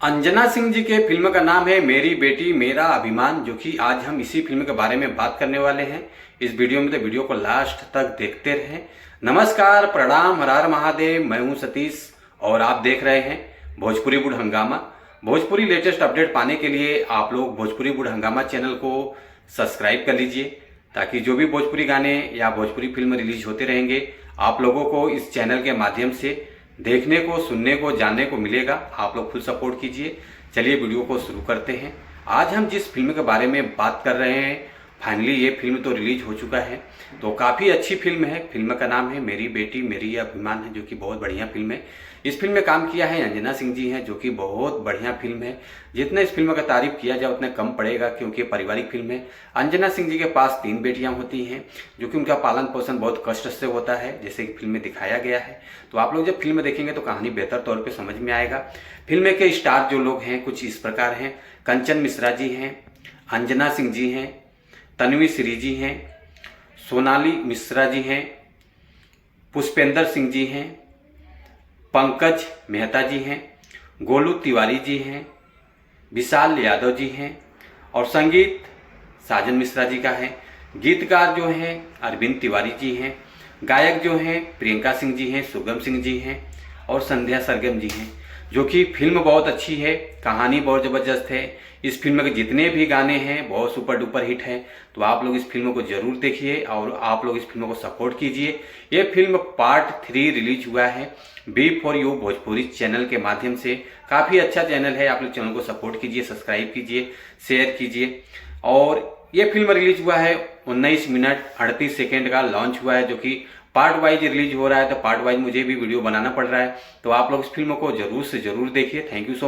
अंजना सिंह जी के फिल्म का नाम है मेरी बेटी मेरा अभिमान, जो कि आज हम इसी फिल्म के बारे में बात करने वाले हैं इस वीडियो में। तो वीडियो को लास्ट तक देखते रहें। नमस्कार, प्रणाम, हर हर महादेव। मैं हूं सतीश और आप देख रहे हैं भोजपुरी बुढ़ हंगामा। भोजपुरी लेटेस्ट अपडेट पाने के लिए आप लोग भोजपुरी बुढ़ हंगामा चैनल को सब्सक्राइब कर लीजिए, ताकि जो भी भोजपुरी गाने या भोजपुरी फिल्म रिलीज होते रहेंगे आप लोगों को इस चैनल के माध्यम से देखने को, सुनने को, जानने को मिलेगा। आप लोग फुल सपोर्ट कीजिए। चलिए वीडियो को शुरू करते हैं। आज हम जिस फिल्म के बारे में बात कर रहे हैं, फाइनली ये फिल्म तो रिलीज हो चुका है, तो काफ़ी अच्छी फिल्म है। फिल्म का नाम है मेरी बेटी मेरी अभिमान है, जो कि बहुत बढ़िया फिल्म है। इस फिल्म में काम किया है अंजना सिंह जी हैं, जो कि बहुत बढ़िया फिल्म है। जितना इस फिल्म का तारीफ किया जाए उतना कम पड़ेगा, क्योंकि पारिवारिक फिल्म है। अंजना सिंह जी के पास 3 बेटियां होती हैं, जो कि उनका पालन पोषण बहुत कष्ट से होता है, जैसे कि फिल्म में दिखाया गया है। तो आप लोग जब फिल्म देखेंगे तो कहानी बेहतर तौर पे समझ में आएगा। फिल्म के स्टार जो लोग हैं कुछ इस प्रकार हैं। कंचन मिश्रा जी हैं, अंजना सिंह जी हैं, तन्वी श्री जी हैं, सोनाली मिश्रा जी हैं, पुष्पेंद्र सिंह जी हैं, पंकज मेहता जी हैं, गोलू तिवारी जी हैं, विशाल यादव जी हैं, और संगीत साजन मिश्रा जी का है। गीतकार जो हैं अरविंद तिवारी जी हैं। गायक जो हैं प्रियंका सिंह जी हैं, सुगम सिंह जी हैं और संध्या सरगम जी हैं। जो कि फिल्म बहुत अच्छी है, कहानी बहुत ज़बरदस्त है। इस फिल्म के जितने भी गाने हैं बहुत सुपर डुपर हिट है। तो आप लोग इस फिल्म को जरूर देखिए और आप लोग इस फिल्म को सपोर्ट कीजिए। ये फिल्म पार्ट 3 रिलीज हुआ है B for you Bhojpuri channel के माध्यम से। काफ़ी अच्छा चैनल है, आप लोग चैनल को सपोर्ट कीजिए, सब्सक्राइब कीजिए, शेयर कीजिए। और ये फिल्म रिलीज हुआ है 19 मिनट 38 सेकेंड का लॉन्च हुआ है, जो कि पार्ट वाइज रिलीज हो रहा है। तो पार्ट वाइज मुझे भी वीडियो बनाना पड़ रहा है। तो आप लोग इस फिल्म को जरूर से जरूर देखिए। Thank you so